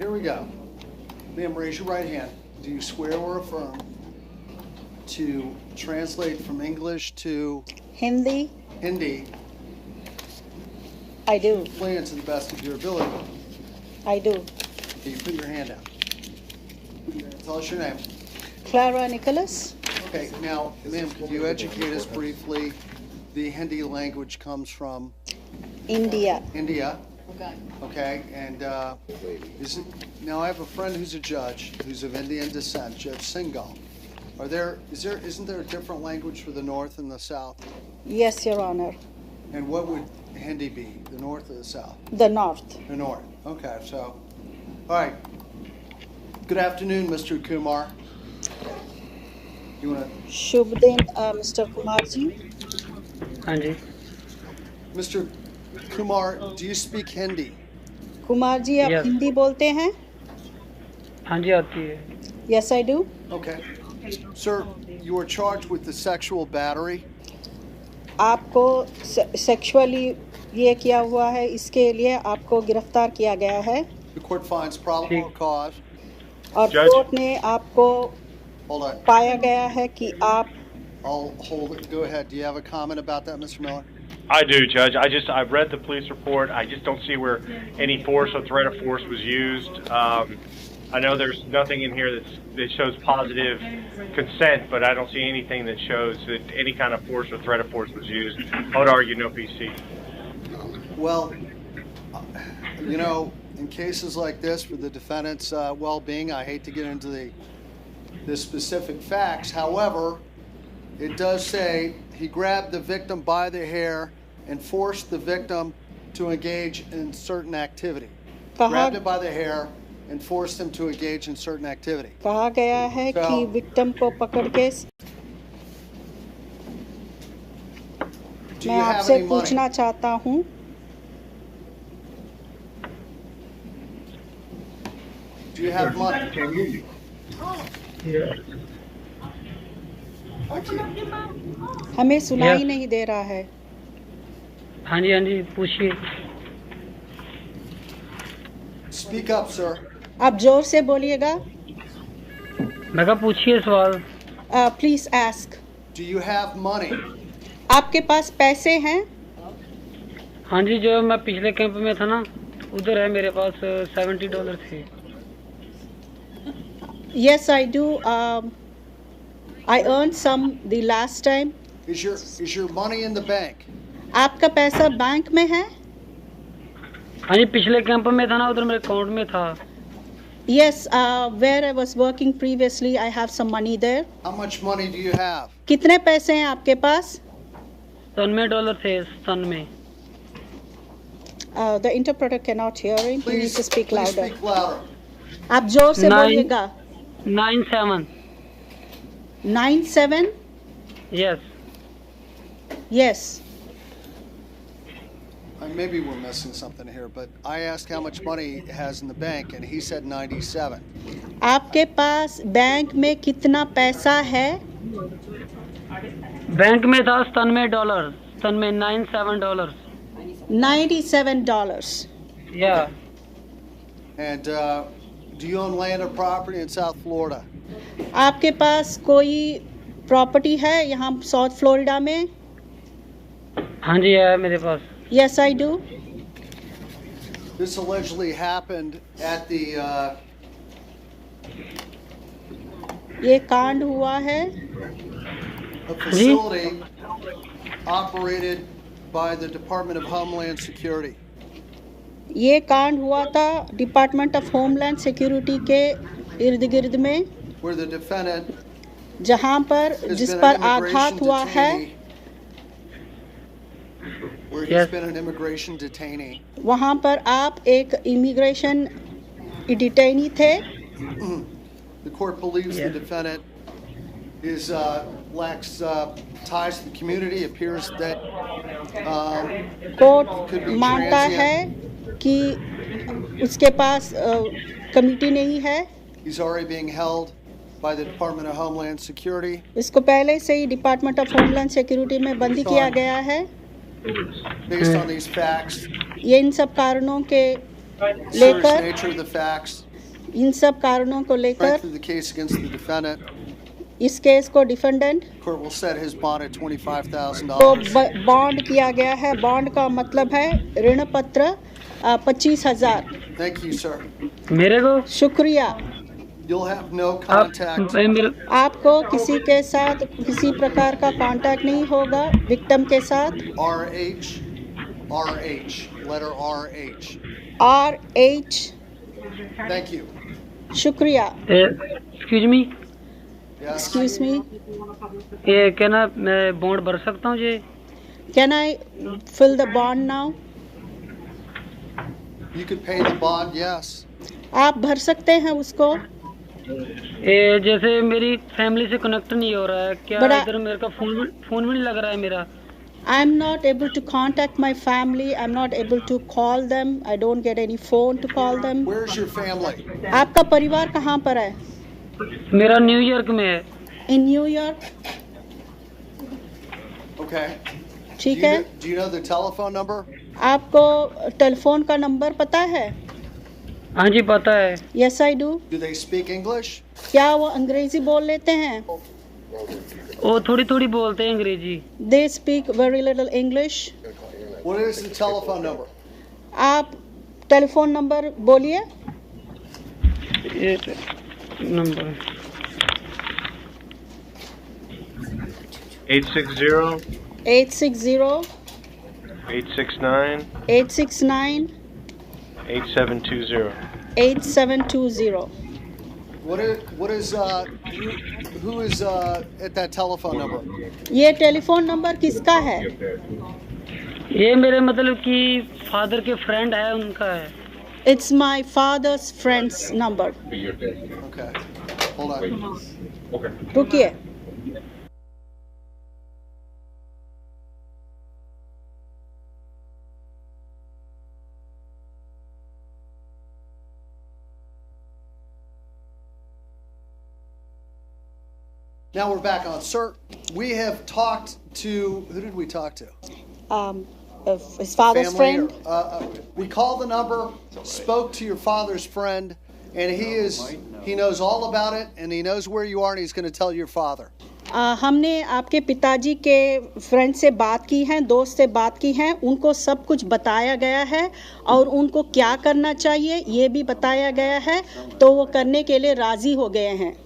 Here we go. Ma'am, raise your right hand. Do you swear or affirm to translate from English to Hindi, Hindi I do. fluent to the best of your ability? I do. Okay, you put your hand out. Tell us your name. Clara Nicholas. Okay, now, ma'am, could you educate us briefly? The Hindi language comes from India. India. Okay, and now I have a friend who's a judge who's of Indian descent, Judge Singhal. Isn't there a different language for the North and the South? Yes, Your Honor. And what would Hindi be, the North or the South? The North. The North. Okay, so, all right. Good afternoon, Mr. Kumar. You want to? शुभ दिन Mr. Kumar ji. हाँ जी Mr. Kumar, do you speak Hindi? Kumar ji आप Yes. Hindi बोलते हैं? हाँ जी आती है Yes, I do. Okay. Sir, you are charged with the sexual battery. आपको sexually ये किया हुआ है, इसके लिए आपको गिरफ्तार किया गया है The court finds probable cause. और Judge. कोर्ट ने आपको Hold on. पाया गया है कि आप I'll hold it. Go ahead. Do you have a comment about that, Mr. Miller? I do, Judge. I've read the police report. I just don't see where any force or threat of force was used. I know there's nothing in here that shows positive consent, but I don't see anything that shows that any kind of force or threat of force was used. I would argue no PC. Well, in cases like this for the defendant's well-being, I hate to get into the specific facts. However, it does say he grabbed the victim by the hair and forced the victim to engage in certain activity. Grabbed it by the hair and forced him to engage in certain activity. कहा गया है So- कि victim को पकड़ के Do मैं you have आपसे any money? पूछना चाहता हूँ Do you have money? हमें सुनाई Yes. नहीं दे रहा है हाँ जी पूछिए Speak up, sir. आप जोर से बोलिएगा मैं कहा पूछिए सवाल please ask Do you have money? आपके पास पैसे हैं हाँ जी जो मैं पिछले कैंप में था ना उधर है मेरे पास $70 थे Yes, I do. I earned some the last time. Is your money in the bank? आपका पैसा बैंक में है? हाँ जी पिछले कैंप में था ना उधर मेरे अकाउंट में था Yes, where I was working previously, I have some money there. How much money do you have? कितने पैसे हैं आपके पास? $90 थे सन में The interpreter cannot hear him. He needs to speak please louder. speak louder. आप जोर से Nine. बोलिएगा. 97 97? Yes Yes. Maybe we're missing something here, but I asked how much money he has in the bank, and he said 97. आपके पास bank में कितना पैसा है? Bank में था $97 $97 $97. या And do you own land or property in South Florida? आपके पास कोई प्रॉपर्टी है यहाँ साउथ फ्लोरिडा में? हाँ जी है मेरे पास Yes, I do. This allegedly happened at the ये कांड हुआ है a facility operated by the Department of Homeland Security. ये कांड हुआ था डिपार्टमेंट ऑफ होमलैंड सिक्योरिटी के इर्द गिर्द में Where the defendant जहाँ पर has जिस been पर an immigration आघात हुआ है detainee. Where he's Yes. been an immigration detainee. वहाँ पर आप एक इमिग्रेशन डिटेनी थे The court believes the Yes. defendant lacks ties to the community. Appears that court Could be मानता transient. है कि उसके पास कमिटी नहीं है he's already being held by the Department of Homeland Security. इसको पहले से ही डिपार्टमेंट ऑफ होमलैंड सिक्योरिटी में बंदी किया गया है Based on these facts, ये इन सब कारणों के serious लेकर nature of the facts, इन सब कारणों को लेकर Strengthen the case against the defendant. इस केस को defendant Court will set his bond at को $25,000. बॉन्ड किया गया है। बॉन्ड का मतलब है ऋण पत्र 25,000। Thank you, sir. मेरे को शुक्रिया। You'll have no आप contact. मेरे आपको किसी के साथ किसी प्रकार का कांटेक्ट नहीं होगा विक्टिम के साथ। RH, letter RH. RH। Thank you. शुक्रिया। Excuse me, Yes. Excuse me, ये क्या ना मैं बॉन्ड भर सकता हूँ जी? Can I fill the bond now? You could pay the bond, yes. आप भर सकते हैं उसको। ये जैसे मेरी फैमिली से कनेक्ट नहीं हो रहा है क्या? बड़ा- इधर मेरे का फोन भी नहीं लग रहा है मेरा। I am not able to contact my family. I'm not able to call them. I don't get any phone to call them. Where's your family? आपका परिवार कहाँ पर है? मेरा न्यूयॉर्क में है। In New York? Okay. ठीक है। Do you know the telephone number? आपको टेलीफोन का नंबर पता है? हाँ जी पता है। Yes, I do. Do they speak English? क्या वो अंग्रेजी बोल लेते हैं? वो थोड़ी थोड़ी बोलते हैं अंग्रेजी। They speak very little English. What is the telephone number? आप टेलीफोन नंबर बोलिए। ये number 860 860 869 869 8720. 8720। Who is at that telephone number? ये टेलीफोन नंबर किसका है? ये मेरे मतलब कि फादर के फ्रेंड है, उनका है। It's my father's friend's number. Okay. Hold on. रुकिए। Now we're back on. Sir, we have talked to, who did we talk to? His father's Family friend. or, we called the number, spoke to your father's friend, and he knows all about it, and he knows where you are, and he's going to tell your father. हमने आपके पिताजी के friend से बात की है, दोस्त से बात की है, उनको सब कुछ बताया गया है और उनको क्या करना चाहिए ये भी बताया गया है, तो वो करने के लिए राजी हो गए हैं।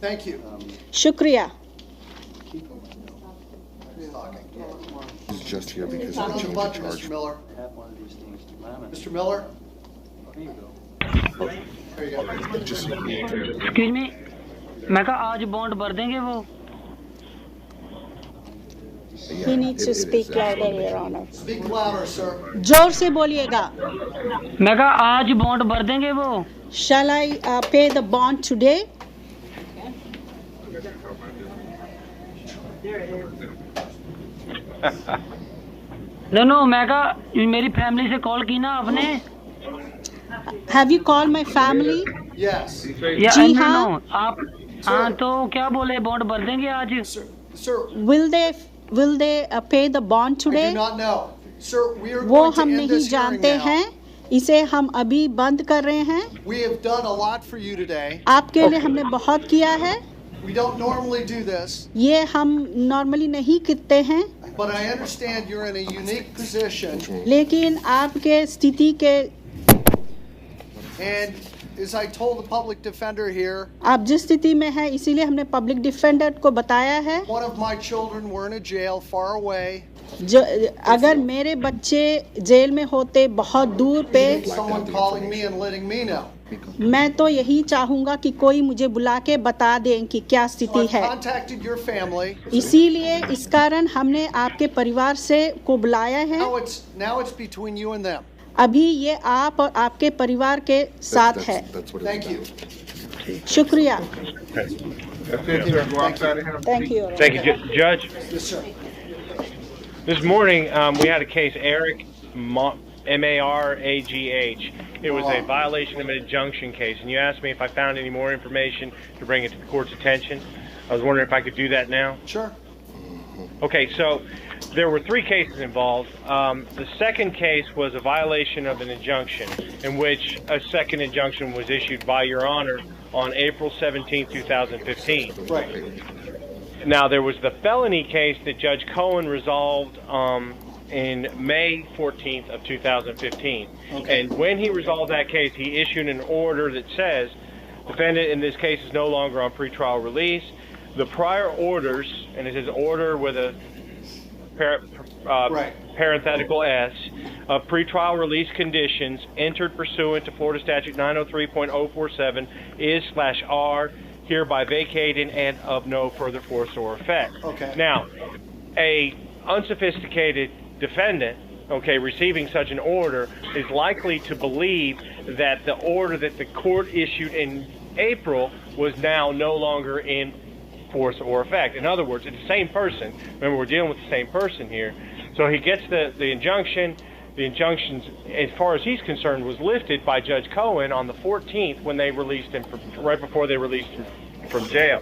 Thank you. शुक्रिया। He's just here because Not of on the the change budget, of charge. Mr. Miller. Mr. Miller? There you go. Just excuse me, मैं कहा आज बॉन्ड भर देंगे वो? He needs to speak louder, Your Honor. Speak louder, sir. जोर से बोलिएगा। मैं कहा आज बॉन्ड भर देंगे वो? Shall I pay the bond today? No मैं कहा मेरी फैमिली से कॉल की ना आपने? Have you called my family? Yes. या जी नो, हाँ। नो, आप हाँ तो क्या बोले बॉन्ड भर देंगे आज? Sir, Will they pay the bond I today? do not know. Sir, we are वो going to हम end नहीं this hearing जानते now. हैं, इसे हम अभी बंद कर रहे हैं। We have done a lot for you today. आपके लिए हमने बहुत किया है। We don't normally do this, ये हम नॉर्मली नहीं करते हैं, but I understand you're in a unique position. लेकिन आपके स्थिति के And as I told the public defender here, आप जिस स्थिति में हैं, इसीलिए हमने पब्लिक डिफेंडर को बताया है। one of my children were in a jail far away. जो अगर मेरे बच्चे जेल में होते बहुत दूर पे, Someone calling me and letting me know. मैं तो यही चाहूँगा कि कोई मुझे बुला के बता दें कि क्या So स्थिति I've है। contacted your family. इसीलिए इस कारण हमने आपके परिवार से को बुलाया है। Now it's between you and them. अभी ये आप और आपके परिवार के साथ है। That's what Thank you. शुक्रिया। Thank you. Thank you. Thank you, Judge. Yes, sir. This morning, we had a case, Eric Maragh. It was a violation of an injunction case, and you asked me if I found any more information to bring it to the court's attention. I was wondering if I could do that now. Sure. Okay, so There were 3 cases involved. The second case was a violation of an injunction, in which a second injunction was issued by Your Honor on April 17, 2015. Right. Now, there was the felony case that Judge Cohen resolved in May 14th of 2015. Okay. And when he resolved that case, he issued an order that says, defendant in this case is no longer on pretrial release. The prior orders, and it is order with a parenthetical S, of pretrial release conditions entered pursuant to Florida Statute 903.047 is/R hereby vacated and of no further force or effect. Okay. Now, a unsophisticated defendant, receiving such an order is likely to believe that the order that the court issued in April was now no longer in force or effect. In other words, it's the same person. Remember, we're dealing with the same person here. So he gets the injunction. The injunction, as far as he's concerned, was lifted by Judge Cohen on the 14th when they released him, right before they released him from jail.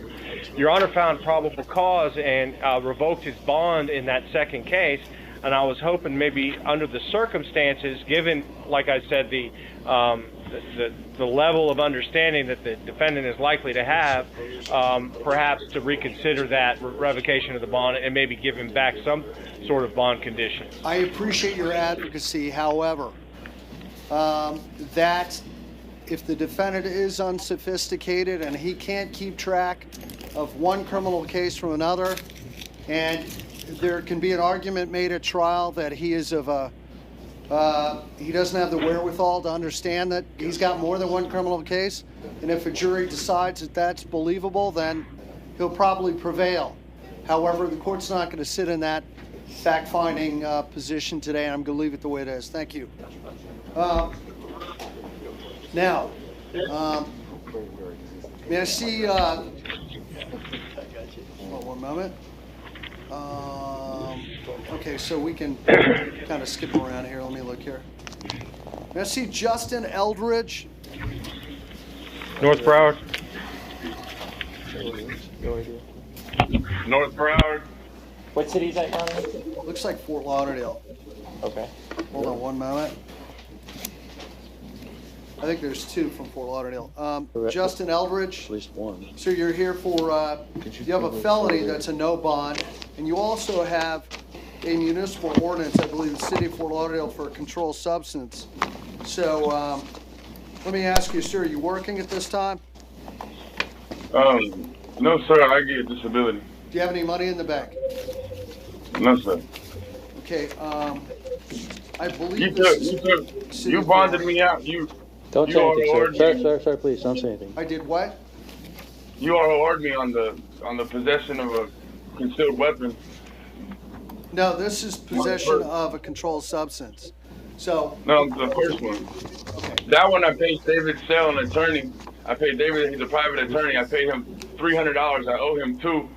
Your Honor found probable cause and revoked his bond in that second case. And I was hoping maybe under the circumstances, given, like I said, the level of understanding that the defendant is likely to have, perhaps to reconsider that revocation of the bond and maybe give him back some sort of bond condition. I appreciate your advocacy. However, that if the defendant is unsophisticated and he can't keep track of one criminal case from another, and there can be an argument made at trial that he is of a he doesn't have the wherewithal to understand that he's got more than one criminal case, and if a jury decides that that's believable, then he'll probably prevail. However, the court's not going to sit in that fact-finding position today, and I'm going to leave it the way it is. Thank you. Now, may I see? One moment. Okay, so we can kind of skip around here. Let me look here. May I see Justin Eldridge? North Broward. North Broward. What city is that, Your Honor? Looks like Fort Lauderdale. Okay. Hold on one moment. I think there's 2 from Fort Lauderdale. Justin Eldridge. At least one. So you're here for, you have a felony that's a no bond, and you also have a municipal ordinance, I believe, in the city of Fort Lauderdale for a controlled substance. So let me ask you, sir, are you working at this time? No, sir, I get disability. Do you have any money in the bank? No, sir. Okay, I believe you bonded me out. Don't say anything, sir. Sir, please, don't say anything. I did what? You awarded me on the possession of a concealed weapon. No, this is possession of a controlled substance. So. No, the first one. Okay. That one I paid David Sell, an attorney. I paid David, he's a private attorney. I paid him $300. I owe him $2 to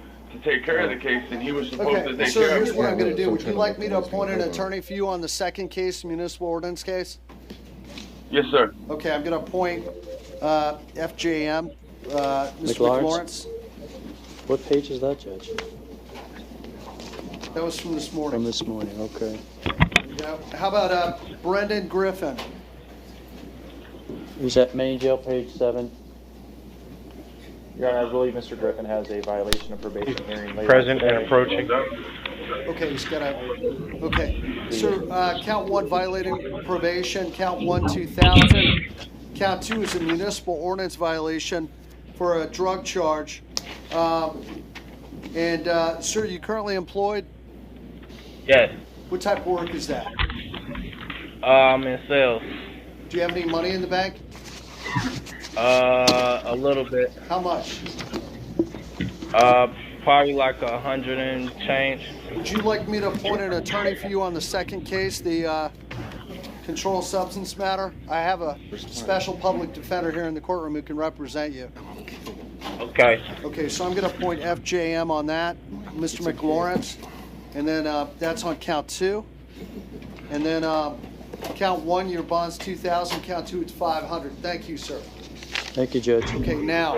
take care of the case, and he was supposed to take so care of it. here's what I'm going to do. Would you like me to appoint an attorney for you on the second case, municipal ordinance case? Yes, sir. Okay, I'm going to appoint FJM, Mr. McLawrence. What page is that, Judge? That was from this morning. From this morning, okay. Yeah. How about Brendan Griffin? He's at main jail, page 7. Your Honor, I believe Mr. Griffin has a violation of probation hearing later. Present and approaching. Okay, he's got a. Okay, sir. Count 1 violating probation. Count 1 2000. Count 2 is a municipal ordinance violation for a drug charge. And sir, you currently employed? Yes. What type of work is that? In sales. Do you have any money in the bank? A little bit. How much? Probably like 100 and change. Would you like me to appoint an attorney for you on the second case, the controlled substance matter? I have a special public defender here in the courtroom who can represent you. Okay. Okay, so I'm going to appoint FJM on that, Mr. McLawrence, and then that's on count 2. And then count 1, your bond's 2,000. Count 2, it's 500. Thank you, sir. Thank you, Judge. Okay, now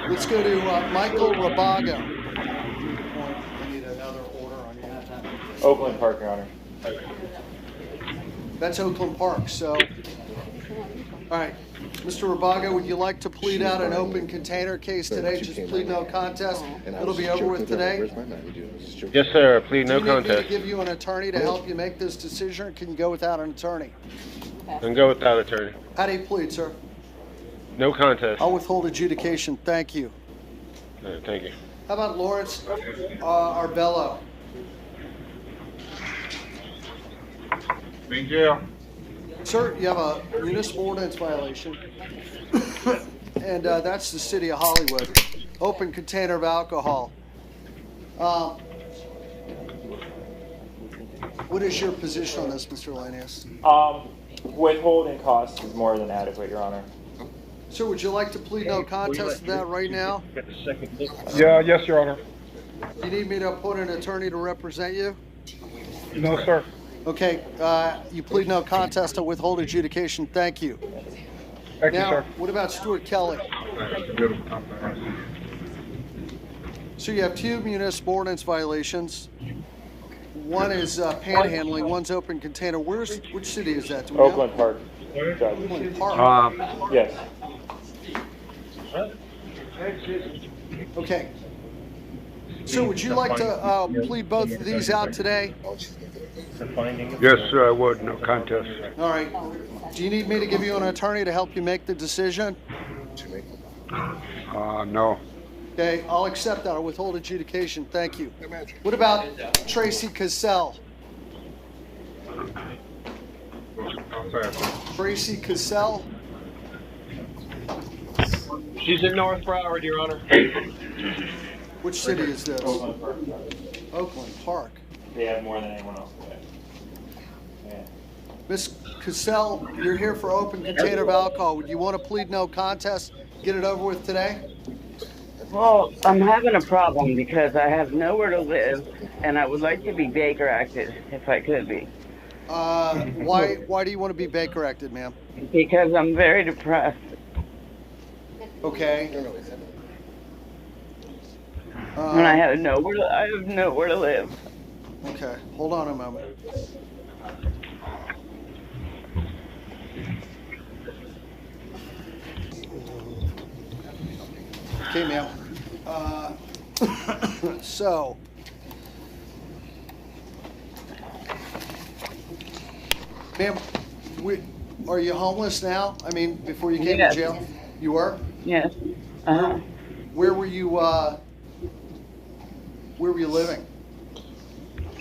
let's go to Michael Rabago. I need an another order on you. Oakland Park, Your Honor. That's Oakland Park, so. All right, Mr. Rabago, would you like to plead out an open container case today? Just plead no contest. It'll be over with today. Yes, sir. Plead no Do you need me contest. to give you an attorney to help you make this decision, or can you go without an attorney? And go without attorney. How do you plead, sir? No contest. I'll withhold adjudication. Thank you. All right, thank you. How about Lawrence Arbello? Big jail. Sir, you have a municipal ordinance violation, and that's the city of Hollywood. Open container of alcohol. What is your position on this, Mr. Lanius? Withholding costs is more than adequate, Your Honor. Sir, would you like to plead no contest to that right now? Yes, Your Honor. You need me to appoint an attorney to represent you? No, sir. Okay, you plead no contest to withhold adjudication. Thank you. Thank you, Now, sir. what about Stuart Kelly? So you have two municipal ordinance violations. One is panhandling, one's open container. Which city is that? Do we know? Oakland Park, Judge. Oakland Park. Yes. Okay. So would you like to plead both of these out today? Yes, sir, I would. No contest. All right. Do you need me to give you an attorney to help you make the decision? No. Okay, I'll accept that. I'll withhold adjudication. Thank you. What about Tracy Cassell? Tracy Cassell? She's in North Broward, Your Honor. Which city is this? Oakland Park. Oakland Park. They have more than anyone else today. Yeah. Miss Cassell, you're here for open container of alcohol. Would you want to plead no contest? Get it over with today? Well, I'm having a problem because I have nowhere to live, and I would like to be Baker acted if I could be. Why do you want to be Baker acted, ma'am? Because I'm very depressed. Okay. And I have nowhere to live. Okay, hold on a moment. Okay, ma'am. So, ma'am, are you homeless now? I mean, before you came Yes. to jail, you were? Yes. Where were you? Where were you living?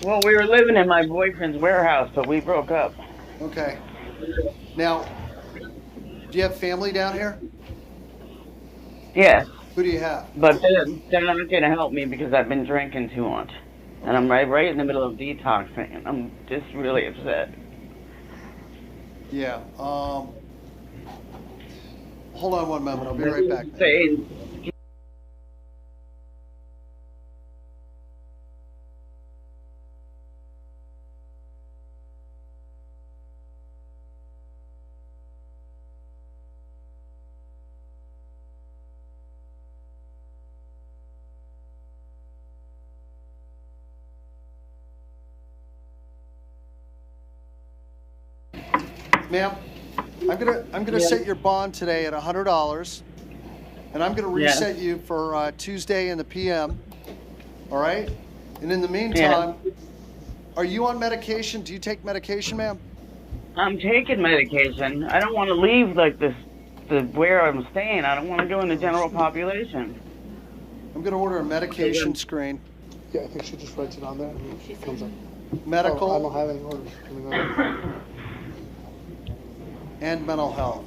Well, we were living in my boyfriend's warehouse, but we broke up. Okay. Now, do you have family down here? Yes. Who do you have? But they're not going to help me because I've been drinking too much. And I'm right in the middle of detoxing. And I'm just really upset. Yeah. Hold on one moment. I'll be right back. Ma'am, I'm gonna set your bond today at $100, and I'm gonna reset you for Tuesday in the PM. All right. And in the meantime, are you on medication? Do you take medication, ma'am? I'm taking medication. I don't want to leave like this, where I'm staying. I don't want to go in the general population. I'm gonna order a medication screen. Yeah, I think she just writes it on there and it comes up. Medical. Oh, I don't have any orders coming on. And mental health.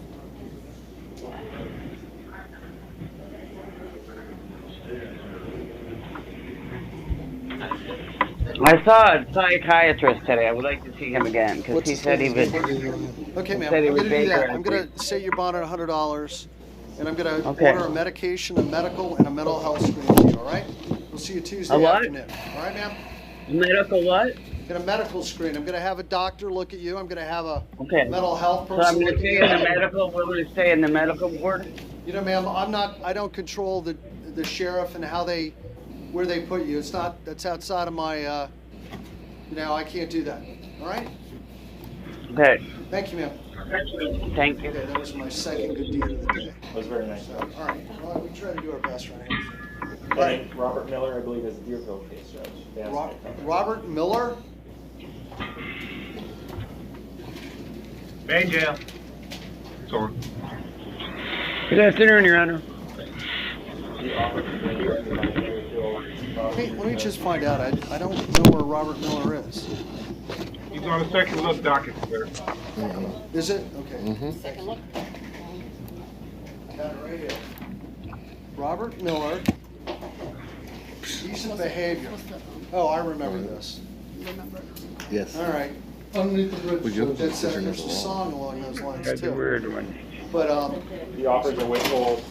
I saw a psychiatrist today. I would like to see him again because he said he would. Okay, ma'am. Said he I'm would gonna do Baker that. I'm gonna set your bond at $100, and I'm gonna order a medication, a medical, and a mental health screen for you. All right? We'll see you Tuesday afternoon. All right, ma'am. Medical what? Get a medical screen. I'm gonna have a doctor look at you. I'm gonna have a mental health So person I'm look going at to stay you. in the medical. We're going to stay in the medical ward. You know, ma'am, I don't control the sheriff and how they where they put you. It's not, that's outside of my, I can't do that. All right? Okay. Thank you, ma'am. Thank you. Okay, that was my second good deed of the day. That was very nice. So, all right. Well, we try to do our best right now. Right. Robert Miller, I believe, is the Deerfield case, Judge. They asked me to cover it. Robert Miller? Main jail. Sorry. Good afternoon, Your Honor. Let me just find out. I don't know where Robert Miller is. He's on a second look docket, sir. Is it? Okay. Second look. Got it right here. Robert Miller. Decent behavior. Oh, I remember this. Yes. All right. Underneath the bridge. There's a song along those lines That's a too. weird one. But The offers to withhold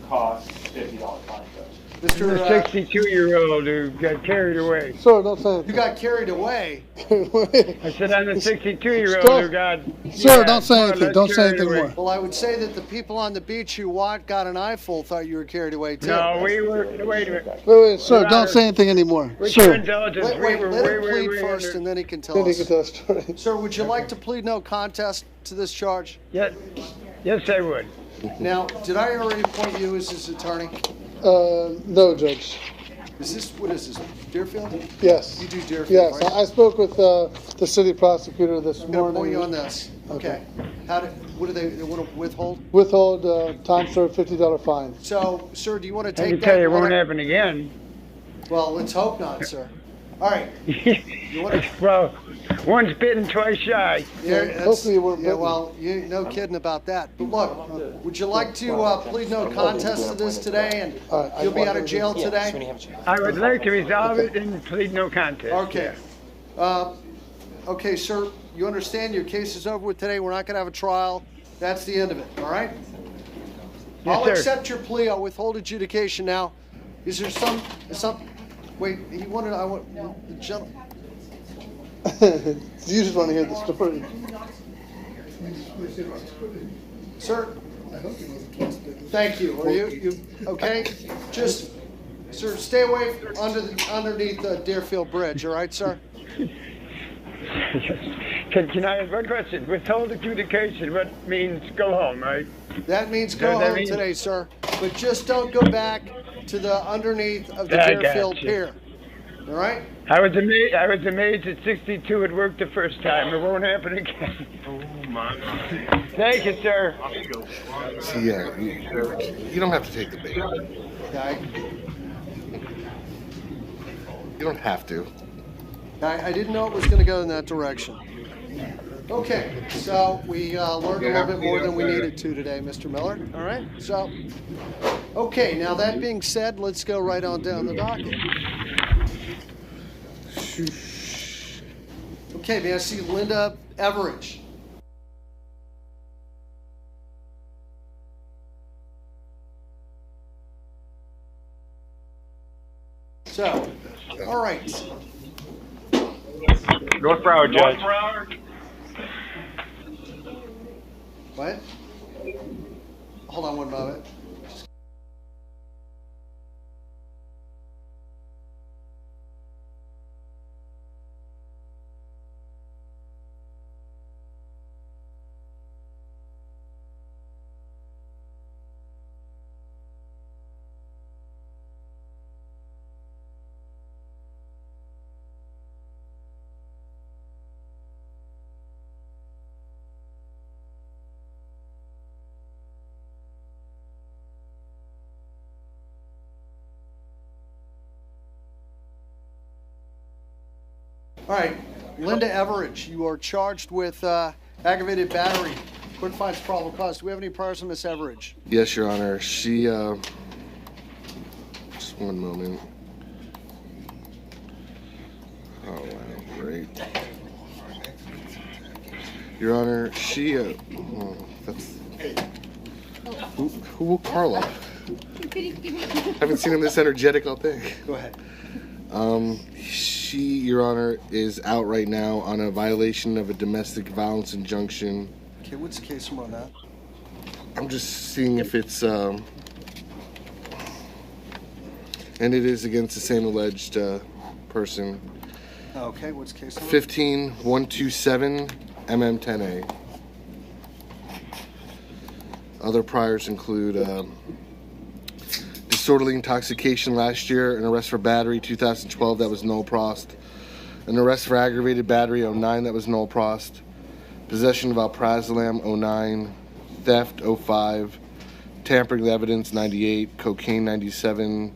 cost $50 fine, Judge. Mr. A 62-year-old who got carried away. Sir, don't say anything. You got carried away. I said I'm a 62-year-old who got. Sir, don't say more or anything. less Don't say carried anything away. more. Well, I would say that the people on the beach who got an eyeful thought you were carried away too. No, we were. Wait a minute. Wait, sir, Your don't Honor, say anything anymore. With your Sir, indulgence, Wait, we were let way, him way, plead way first, under. and then he can tell then he us. can tell a story. Sir, would you like to plead no contest to this charge? Yes, yes, I would. Now, did I already appoint you as his attorney? No, Judge. What is this, Deerfield? Yes. You do Deerfield, Yes, right? I spoke with the city prosecutor this I'm going to appoint morning. you on this. Okay. What do they want to withhold? Withhold time served $50 fine. So, sir, do you want to I take can that? tell you it won't happen again. Well, let's hope not, sir. All right. You want to? Well, once bitten, twice shy. Hopefully you weren't Yeah, bitten. well, no kidding about that. But look, would you like to plead no contest to this today, and you'll be out of jail today? I would like to resolve it and plead no contest. Okay. Okay, sir, you understand your case is over with today. We're not going to have a trial. That's the end of it, all right? Yes, I'll sir. accept your plea. I'll withhold adjudication now. Is there some, wait, I want, the gentleman. You just want to hear the story. Sir? Thank you. Are you okay? Just, sir, stay away underneath the Deerfield Bridge, all right, sir? Can I have one question? Withhold adjudication, what means go home, right? That means go That home means- today, sir. But just don't go back to the underneath of the I got Deerfield you. Pier. All right? I was amazed at 62 it worked the first time. It won't happen again. Oh my. Thank you, sir. See, yeah, you don't have to take the bait. Okay. You don't have to. I didn't know it was going to go in that direction. Okay, so we learned a little bit more than we needed to today, Mr. Miller. All right, so, okay, now that being said, let's go right on down the docket. Okay, may I see Linda Everidge? So, all right. North Broward, Judge. What? Hold on one moment. All right, Linda Everidge, you are charged with aggravated battery. Court finds probable cause. Do we have any priors on Miss Everidge? Yes, Your Honor. She, just one moment. Oh, wow, great. Your Honor, she, oh, that's, who woke Carl up? Haven't seen him this energetic all day. Go ahead. She, Your Honor, is out right now on a violation of a domestic violence injunction. Okay, what's the case number on that? I'm just seeing if it's, And it is against the same alleged person. Okay, what's case number? 15127 MM10A. Other priors include disorderly intoxication last year, an arrest for battery 2012 that was null prost, an arrest for aggravated battery 09 that was null prost, possession of alprazolam 09, theft 05, tampering with evidence 98, cocaine 97,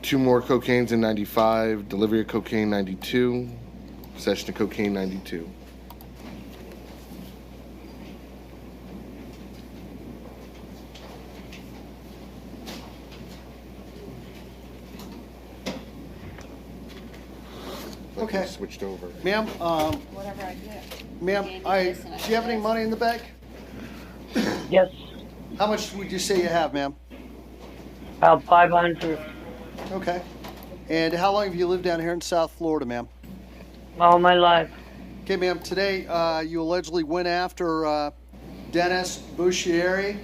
2 more cocaines in 95, delivery of cocaine 92, possession of cocaine 92. Okay. Switched over. Ma'am, Whatever I get. ma'am, do you have any money in the bank? Yes. How much would you say you have, ma'am? About 500. Okay. And how long have you lived down here in South Florida, ma'am? All my life. Okay, ma'am, today you allegedly went after Dennis Buscieri,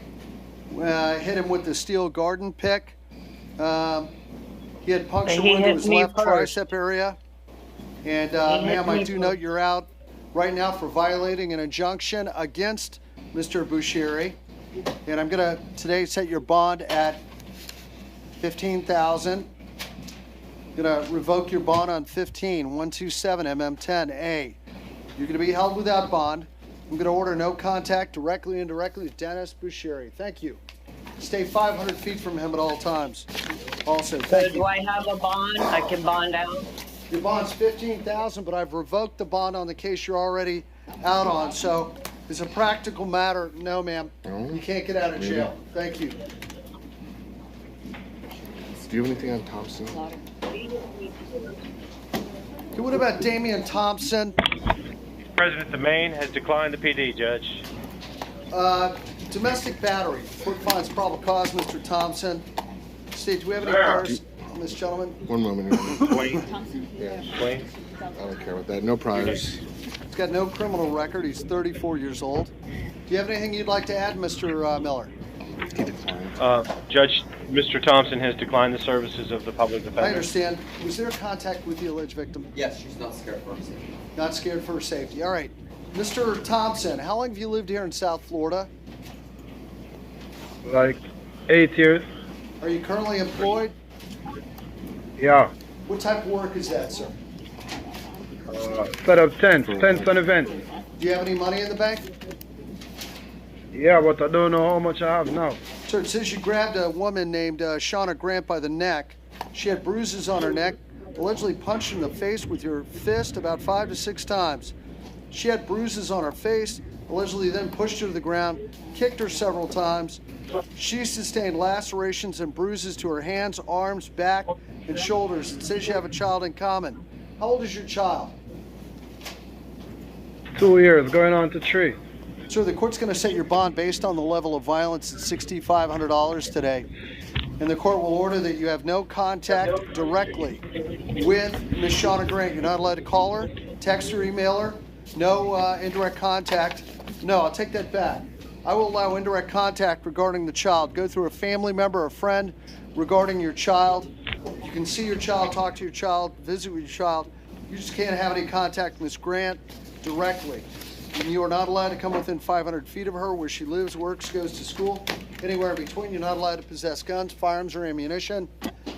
hit him with the steel garden pick. He had puncture wound to his left tricep area. And ma'am, I do note you're out right now for violating an injunction against Mr. Buscieri. And I'm going to today set your bond at $15,000. Going to revoke your bond on 15127 MM10A. You're going to be held without bond. I'm going to order no contact directly and indirectly with Dennis Buscieri. Thank you. Stay 500 feet from him at all times. Also, thank you. Do I have a bond? I can bond out? Your bond's $15,000, but I've revoked the bond on the case you're already out on. So, as a practical matter, no, ma'am, you can't get out of jail. Thank you. Do you have anything on Thompson? Okay, what about Damian Thompson? President Domain has declined the PD, Judge. Domestic battery. Court finds probable cause, Mr. Thompson. State, do we have any priors on this gentleman? One moment. Wayne. Yeah. Wayne. I don't care about that. No priors. He's got no criminal record. He's 34 years old. Do you have anything you'd like to add, Mr. Miller? He declined. Judge, Mr. Thompson has declined the services of the public defender. I understand. Was there contact with the alleged victim? Yes, she's not scared for her safety. Not scared for her safety. All right. Mr. Thompson, how long have you lived here in South Florida? Like 8 years. Are you currently employed? Yeah. What type of work is that, sir? Set up tents and events. Do you have any money in the bank? Yeah, but I don't know how much I have now. Sir, it says you grabbed a woman named Shauna Grant by the neck. She had bruises on her neck, allegedly punched her in the face with your fist about 5 to 6 times. She had bruises on her face, allegedly then pushed her to the ground, kicked her several times. She sustained lacerations and bruises to her hands, arms, back, and shoulders. It says you have a child in common. How old is your child? 2 years, going on to 3. Sir, the court's going to set your bond based on the level of violence at $6,500 today. And the court will order that you have no contact directly with Ms. Shauna Grant. You're not allowed to call her, text her, email her. No indirect contact. No, I'll take that back. I will allow indirect contact regarding the child. Go through a family member or friend regarding your child. You can see your child, talk to your child, visit with your child. You just can't have any contact with Ms. Grant directly. And you are not allowed to come within 500 feet of her where she lives, works, goes to school. Anywhere in between, you're not allowed to possess guns, firearms, or ammunition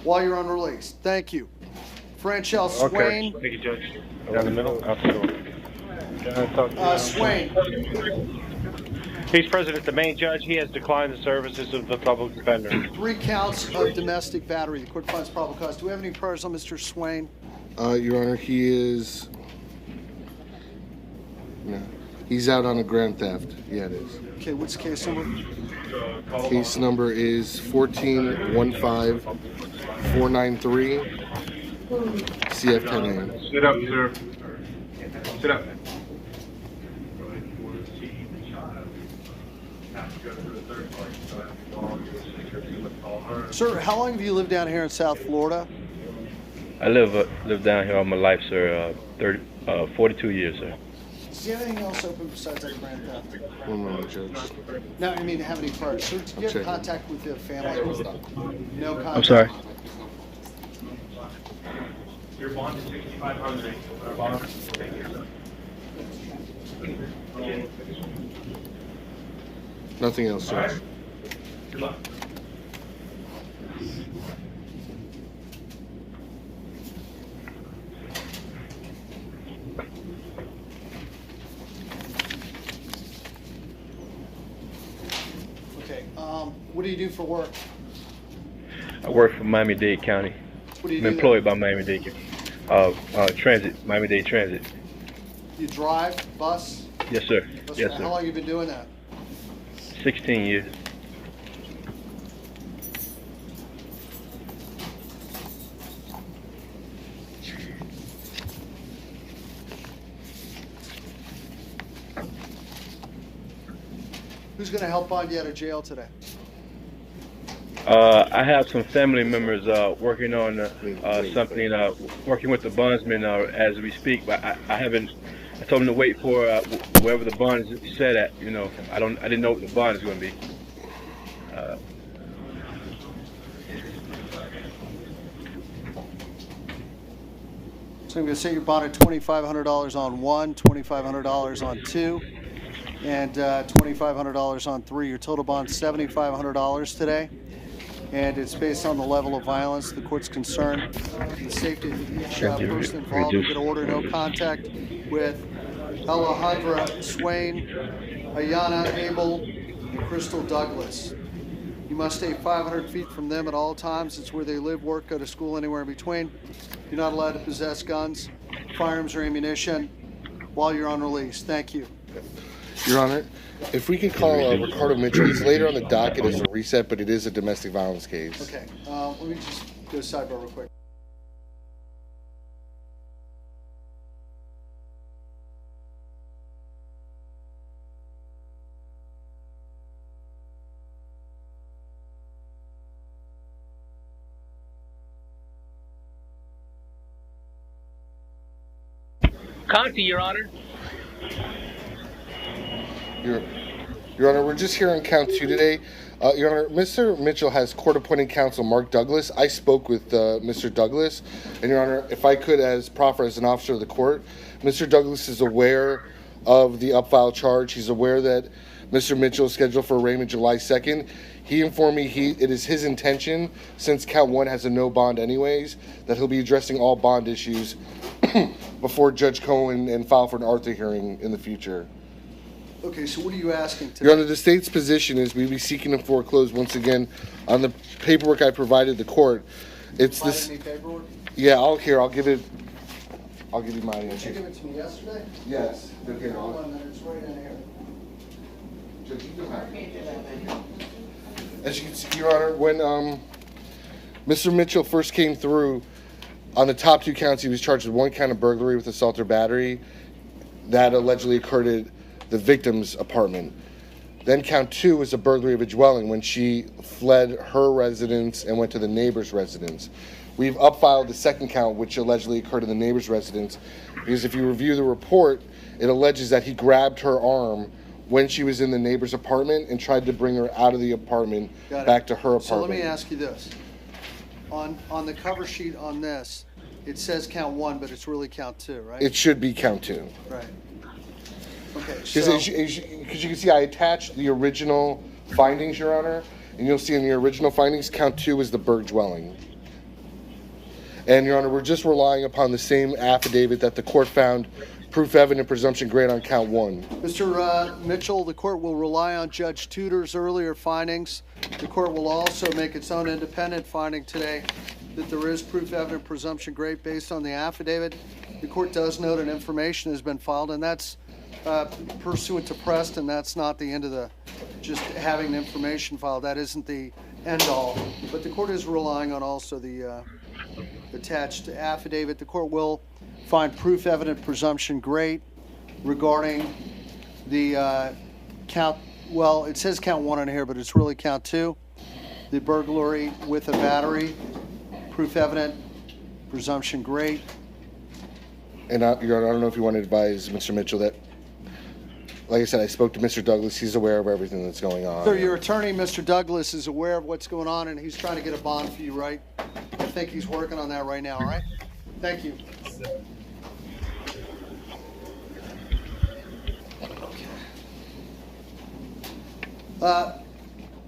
while you're on release. Thank you. Franchelle Swain. Thank you, Judge. Down the middle, out the door. Swain. He's President Domain, Judge. He has declined the services of the public defender. 3 counts of domestic battery. The court finds probable cause. Do we have any priors on Mr. Swain? Your Honor, he is... No. He's out on a grand theft. Yeah, it is. Okay, what's the case number? Case number is 1415493 CF10A. Sit up, sir. Sit up. Sir, how long have you lived down here in South Florida? I live down here all my life, sir. 42 years, sir. Do you have anything else open besides that grand theft? One moment, Judge. No, I mean, have any priors? Sir, do you have contact with the family? No contact. I'm sorry. Your bond is 6,500. Our bond. Thank you. Nothing else, Judge. Right. Good luck. Okay. What do you do for work? I work for Miami-Dade County. What do you I'm do employed by Miami-Dade Transit, Miami-Dade Transit. You drive, bus? Yes, sir. Bus Yes, How sir. long have you been doing that? 16 years. Who's going to help bond you out of jail today? I have some family members working on something, working with the bondsman as we speak, but I haven't. I told them to wait for wherever the bond is set at. You know, I didn't know what the bond is going to be. So I'm going to say your bond at $2,500 on 1, $2,500 on 2, and $2,500 on 3. Your total bond is $7,500 today, and it's based on the level of violence the court's concerned, the safety of each person involved. We're going to order no contact with Alejandra Swain, Ayana Abel, and Crystal Douglas. You must stay 500 feet from them at all times. It's where they live, work, go to school, anywhere in between. You're not allowed to possess guns, firearms, or ammunition while you're on release. Thank you. Your Honor, if we could call Ricardo Mitchell, he's later on the docket as a reset, but it is a domestic violence case. Okay, let me just go sidebar real quick. Conti, Your Honor. Your Honor, we're just here on count 2 today. Your Honor, Mr. Mitchell has court-appointed counsel Mark Douglas. I spoke with Mr. Douglas, and Your Honor, if I could, as proffer as an officer of the court, Mr. Douglas is aware of the upfile charge. He's aware that Mr. Mitchell is scheduled for arraignment July 2nd. He informed me it is his intention, since count 1 has a no bond anyways, that he'll be addressing all bond issues before Judge Cohen and file for an Arthur hearing in the future. Okay, so what are you asking today? Your Honor, the state's position is we'd be seeking to foreclose once again on the paperwork I provided the court. It's this. Any paperwork? Yeah, I'll give you mine. Did you give it to me yesterday? Yes. Okay, It's right in here. As you can see, Your Honor, when Mr. Mitchell first came through, on the top 2 counts, he was charged with 1 count of burglary with assault or battery. That allegedly occurred at the victim's apartment. Then count 2 was a burglary of a dwelling when she fled her residence and went to the neighbor's residence. We've upfiled the 2nd count, which allegedly occurred in the neighbor's residence, because if you review the report, it alleges that he grabbed her arm when she was in the neighbor's apartment and tried to bring her out of the apartment back to her apartment. So let me ask you this. On the cover sheet on this, it says count 1, but it's really count 2, right? It should be count 2. Right. Okay, Because so... you can see I attached the original findings, Your Honor, and you'll see in the original findings, count 2 is the Berg dwelling. And, Your Honor, we're just relying upon the same affidavit that the court found proof evident presumption great on count 1. Mr. Mitchell, the court will rely on Judge Tudor's earlier findings. The court will also make its own independent finding today that there is proof evident presumption great based on the affidavit. The court does note an information has been filed, and that's pursuant to Preston. That's not the end of the just having the information filed. That isn't the end all. But the court is relying on also the attached affidavit. The court will find proof evident presumption great regarding the count. Well, it says count 1 on here, but it's really count 2. The burglary with a battery, proof evident presumption great. And Your Honor, I don't know if you want to advise Mr. Mitchell that, like I said, I spoke to Mr. Douglas. He's aware of everything that's going on. Sir, your attorney, Mr. Douglas, is aware of what's going on, and he's trying to get a bond for you, right? I think he's working on that right now, all right? Thank you.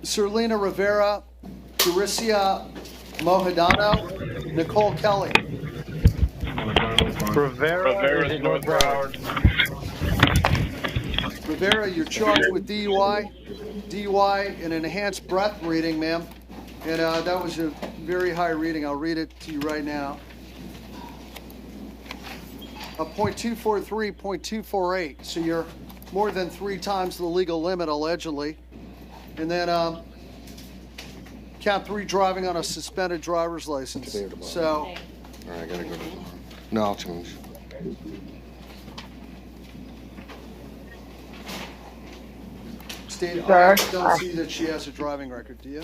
Serlina Rivera, Duricia Mohadano, Nicole Kelly. Rivera is North Broward. Rivera, you're charged with DUI and enhanced breath reading, ma'am. And that was a very high reading. I'll read it to you right now. .243, .248. So you're more than 3 times the legal limit, allegedly. And then count 3, driving on a suspended driver's license. So. All right, I gotta go to. No, I'll change. State, I don't see that she has a driving record, do you?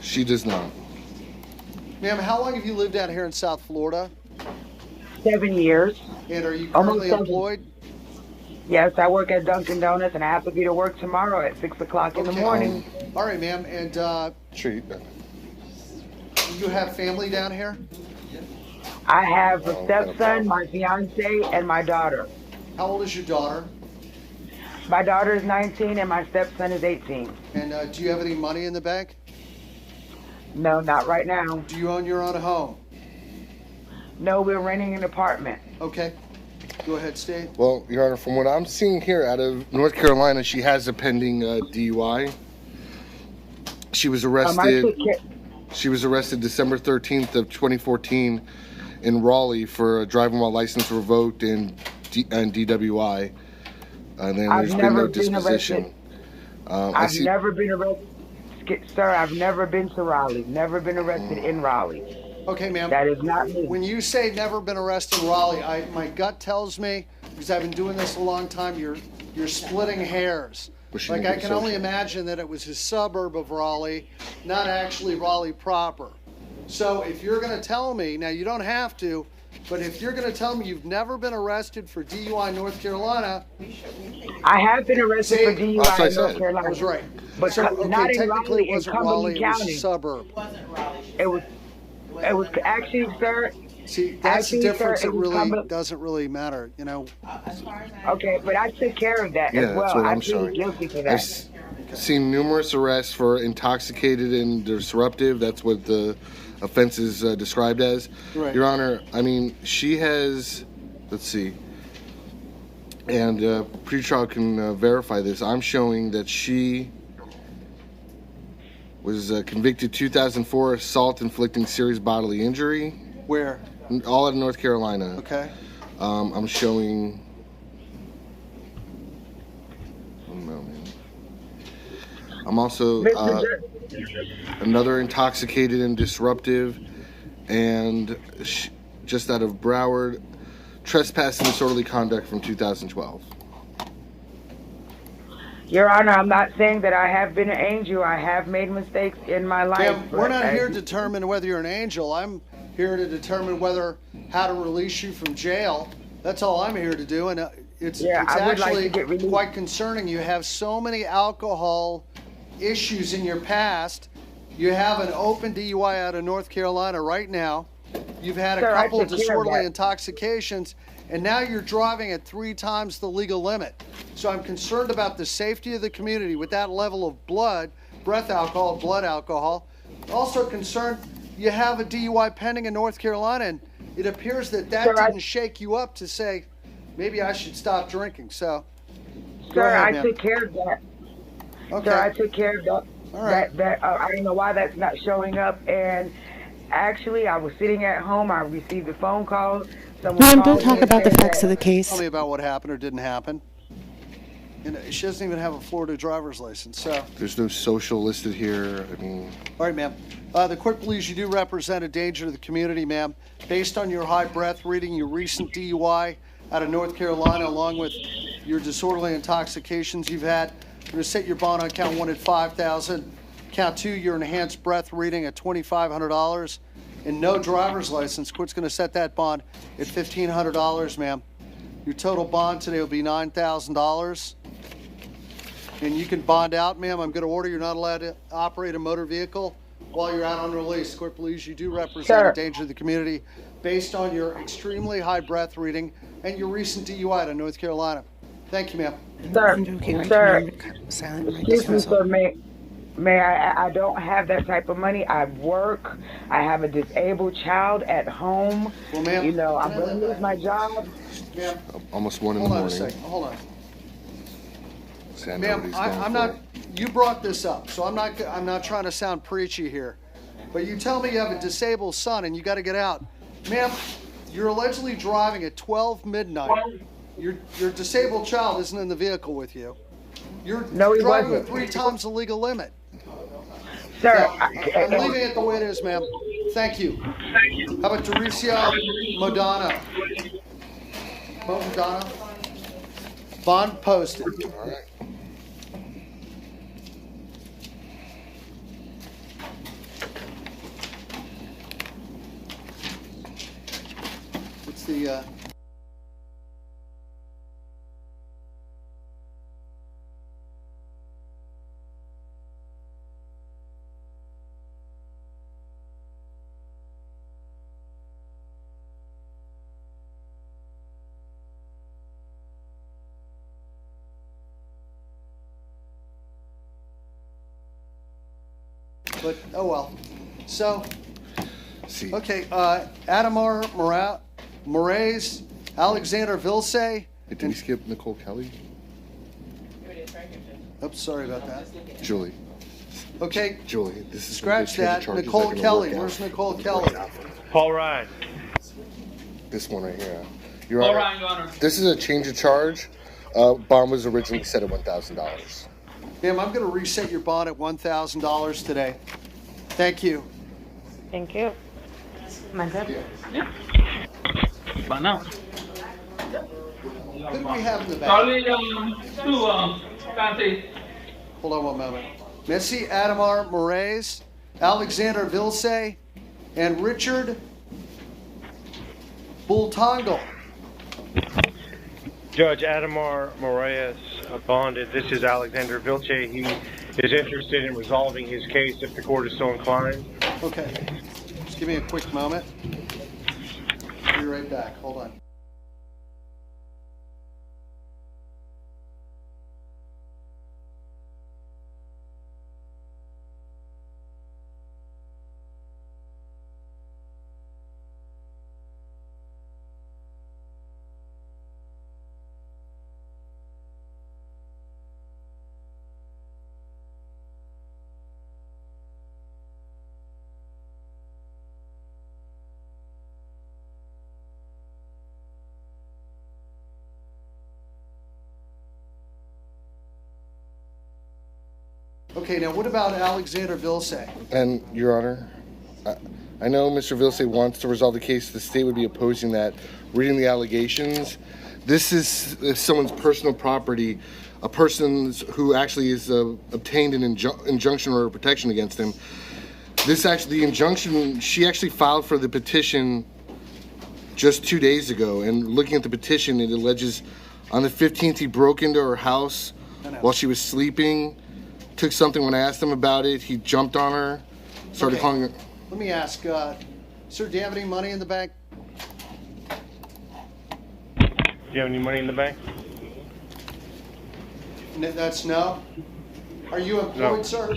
She does not. Ma'am, how long have you lived down here in South Florida? 7 years. And are you currently employed? Yes, I work at Dunkin' Donuts, and I have to be to work tomorrow at 6 o'clock in the morning. All right, ma'am. And you have family down here? I have a stepson, my fiance, and my daughter. How old is your daughter? My daughter is 19, and my stepson is 18. And do you have any money in the bank? No, not right now. Do you own your own home? No, we're renting an apartment. Okay. Go ahead, State. Well, Your Honor, from what I'm seeing here out of North Carolina, she has a pending DUI. She was arrested. She was arrested December 13th of 2014 in Raleigh for driving while license revoked and DWI. And then there's been no disposition. I've never been arrested. Sir, I've never been to Raleigh. Never been arrested in Raleigh. Okay, ma'am. That is not me. When you say never been arrested in Raleigh, my gut tells me, because I've been doing this a long time, you're splitting hairs. Like, I can only imagine that it was a suburb of Raleigh, not actually Raleigh proper. So if you're going to tell me, now you don't have to, but if you're going to tell me you've never been arrested for DUI in North Carolina. I have been arrested for DUI in North Carolina. I was right. But so, okay, not in technically Raleigh, it wasn't in Raleigh, it was County. a suburb. It was actually, sir. See, that's the difference that really doesn't really matter, you know. Okay, but I took care of that as well. That's what I'm I plead guilty for that. I've seen numerous arrests for intoxicated and disruptive. That's what the offense is described as. Right. Your Honor, I mean, she has, let's see, and pretrial can verify this. I'm showing that she was convicted 2004 assault inflicting serious bodily injury. Where? All out of North Carolina. Okay. I'm showing. One moment. I'm also another intoxicated and disruptive, and just out of Broward, trespass and disorderly conduct from 2012. Your Honor, I'm not saying that I have been an angel. I have made mistakes in my life. Ma'am, we're not here to determine whether you're an angel. I'm here to determine how to release you from jail. That's all I'm here to do, and it's actually quite concerning. You have so many alcohol issues in your past. You have an open DUI out of North Carolina right now. You've had a couple of disorderly intoxications, and now you're driving at 3 times the legal limit. So I'm concerned about the safety of the community with that level of breath alcohol, blood alcohol. Also concerned, you have a DUI pending in North Carolina, and it appears that didn't shake you up to say, maybe I should stop drinking. So, sir, I took care of that. Okay. Sir, I took care of that. All right. I don't know why that's not showing up. And actually, I was sitting at home. I received a phone call. Ma'am, don't talk about the facts of the case. Tell me about what happened or didn't happen. And she doesn't even have a Florida driver's license, so. There's no social listed here. I mean. All right, ma'am. The court believes you do represent a danger to the community, ma'am. Based on your high breath reading, your recent DUI out of North Carolina, along with your disorderly intoxications you've had, we're going to set your bond on count 1 at $5,000. Count 2, your enhanced breath reading at $2,500. And no driver's license. Court's going to set that bond at $1,500, ma'am. Your total bond today will be $9,000. And you can bond out, ma'am. I'm going to order you're not allowed to operate a motor vehicle while you're out on release. Court believes you do represent Sir. a danger to the community based on your extremely high breath reading and your recent DUI to North Carolina. Thank you, ma'am. Sir, excuse me, sir, may I don't have that type of money. I work. I have a disabled child at home. Well, ma'am, you know, I'm going to lose my job. Ma'am, Almost 1 in the hold on a morning. second. Hold on. See, I know what Ma'am, he's going I'm for. not. You brought this up, so I'm not trying to sound preachy here. But you tell me you have a disabled son and you got to get out, ma'am. You're allegedly driving at 12 midnight. Your disabled child isn't in the vehicle with you. You're driving with 3 times the legal limit. Sir, Now, I'm leaving it the way it is, ma'am. Thank you. How about Dericio Modano? Modano? Bond posted. All right. What's the But oh well. So, okay. Adamar Moraes, Alexander Vilse. Did we skip Nicole Kelly? Oops, sorry about that. Julie. Okay. Julie, this is Scratch that. Nicole Kelly. Where's Nicole Kelly? Paul Ryan. This one right here. Your All Honor, right, Your Honor. this is a change of charge. Bond was originally set at $1,000. Ma'am, I'm going to reset your bond at $1,000 today. Thank you. Thank you. But now. Who do we have in the back? Charlie, Francis. Hold on one moment. Missy Adamar Moraes, Alexander Vilse, and Richard Bultongo. Judge Adamar Moraes bonded. This is Alexander Vilche. He is interested in resolving his case if the court is so inclined. Okay. Just give me a quick moment. I'll be right back. Hold on. Okay, now what about Alexander Vilse? And, Your Honor, I know Mr. Vilse wants to resolve the case. The state would be opposing that. Reading the allegations, this is someone's personal property, a person who actually is obtained an injunction or protection against him. The injunction, she actually filed for the petition just 2 days ago. And looking at the petition, it alleges on the 15th he broke into her house while she was sleeping. Took something when I asked him about it. He jumped on her, started calling her. Let me ask, sir, do you have any money in the bank? Do you have any money in the bank? That's no. Are you employed, No. sir?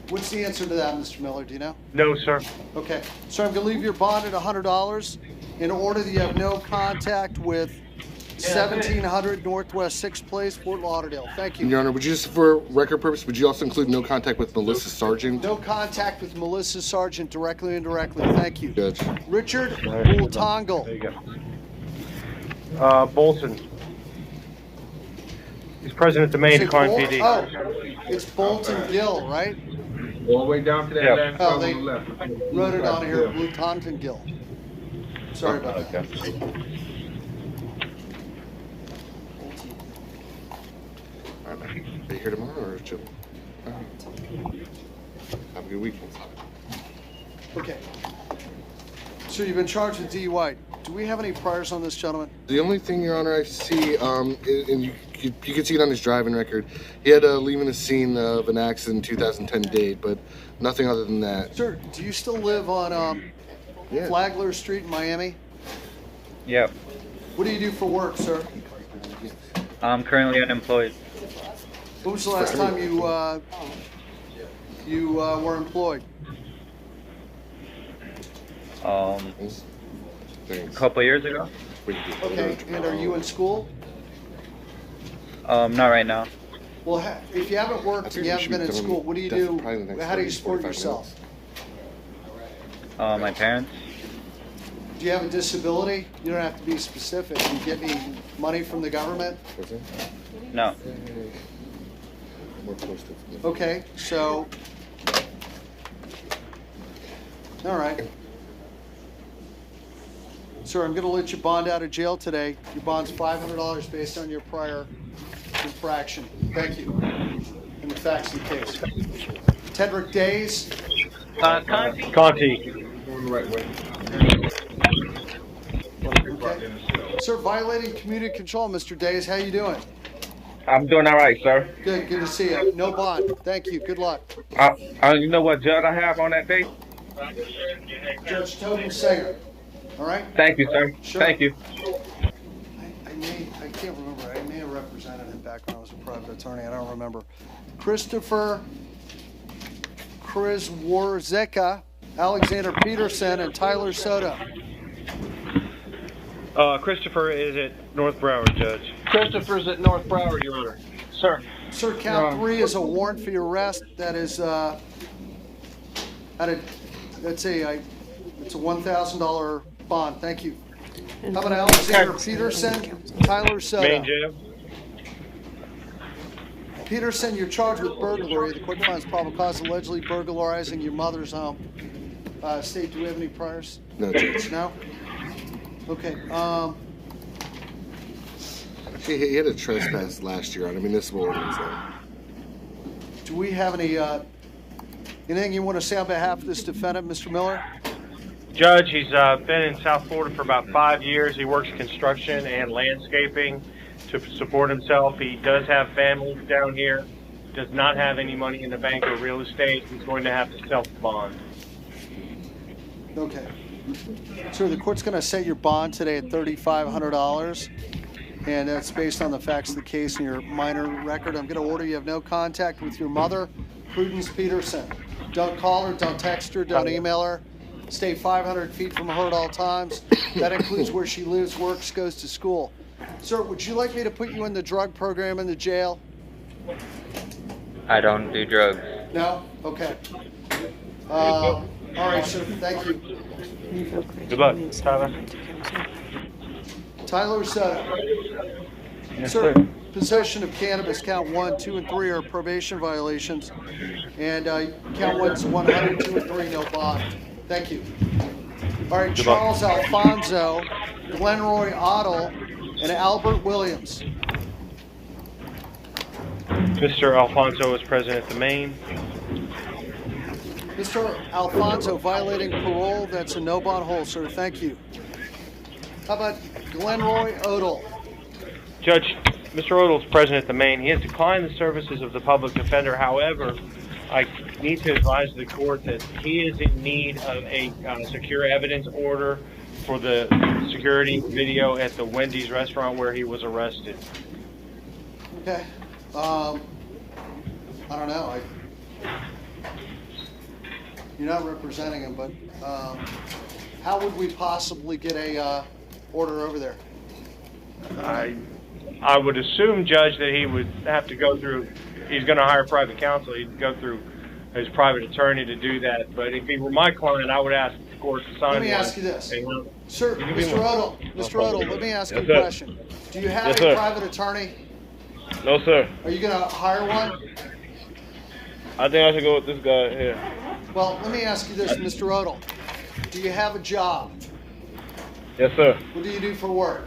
What's the answer to that, Mr. Miller? Do you know? No, sir. Okay. Sir, I'm going to leave your bond at $100 in order that you have no contact with 1700 Northwest 6th Place, Fort Lauderdale. Thank you. Your Honor, would you just, for record purpose, would you also include no contact with Melissa Sargent? No contact with Melissa Sargent, directly and indirectly. Thank you. Judge. Richard Bultongo. There you go. Bolton. He's president of the Maine Decline PD. Oh, it's Bolton Gill, right? All the way down to that last Oh, row they on the left. wrote it on here, Bulton Gill. Sorry about that. Are you here tomorrow or chill? Have a good weekend. Okay. So you've been charged with DUI. do we have any priors on this gentleman? The only thing, Your Honor, I see, and you can see it on his driving record, he had leaving the scene of an accident in 2010 date, but nothing other than that. Sir, do you still live on Flagler Street in Miami? Yep. What do you do for work, sir? I'm currently unemployed. When was the last time you were employed? A couple years ago. Okay, and are you in school? Not right now. Well, if you haven't worked and you haven't been in school, what do you do? How do you support yourself? My parents. Do you have a disability? You don't have to be specific. Do you get any money from the government? No. Okay, so, all right. Sir, I'm going to let you bond out of jail today. Your bond's $500 based on your prior infraction. Thank you. And the facts of the case. Tedrick Days. Conti. Going the right way. Okay. Sir, violating community control, Mr. Days. How you doing? I'm doing all right, sir. Good to see you. No bond. Thank you. Good luck. You know what judge I have on that day? Judge Tobin Sager. All right? Thank you, sir. Sure. Thank you. I can't remember. I may have represented him back when I was a private attorney. I don't remember. Christopher Krizwarzeka, Alexander Peterson, and Tyler Soto. Christopher is at North Broward, Judge. Christopher's at North Broward, Your Honor. Sir. Sir, count 3 is a warrant for your arrest. That is, it's a $1,000 bond. Thank you. How about Alexander Peterson, Tyler Soto? Main jail. Peterson, you're charged with burglary. The court finds probable cause allegedly burglarizing your mother's home. State, do we have any priors? No, Judge. No? Okay. He had a trespass last year on a municipal ordinance. Do we have anything you want to say on behalf of this defendant, Mr. Miller? Judge, he's been in South Florida for about 5 years. He works construction and landscaping to support himself. He does have family down here, does not have any money in the bank or real estate. He's going to have to self-bond. Okay. Sir, the court's going to set your bond today at $3,500, and that's based on the facts of the case and your minor record. I'm going to order you have no contact with your mother, Prudence Peterson. Don't call her, don't text her, don't email her. Stay 500 feet from her at all times. That includes where she lives, works, goes to school. Sir, would you like me to put you in the drug program in the jail? I don't do drugs. No? Okay. All right, sir. Thank you. Good luck, Tyler. Tyler Soto. Yes, Sir, sir. possession of cannabis, count 1, 2, and 3 are probation violations. And count 1's 100, 2, and 3, no bond. Thank you. All right, Charles Alfonso, Glenroy Ottle, and Albert Williams. Mr. Alfonso is present at the main. Mr. Alfonso, violating parole, that's a no bond hold, sir. Thank you. How about Glenroy Odell? Judge, Mr. Odell is present at the main. He has declined the services of the public defender. However, I need to advise the court that he is in need of a secure evidence order for the security video at the Wendy's restaurant where he was arrested. Okay. I don't know. You're not representing him, but how would we possibly get a order over there? I would assume, Judge, that he would have to go through, he's going to hire private counsel, he'd go through his private attorney to do that. But if he were my client, I would ask the court to sign one. Let me ask you this. Sir, Mr. Odell, let me ask you a question. Do you have a private attorney? No, sir. Are you going to hire one? I think I should go with this guy here. Well, let me ask you this, Mr. Odell. Do you have a job? Yes, sir. What do you do for work?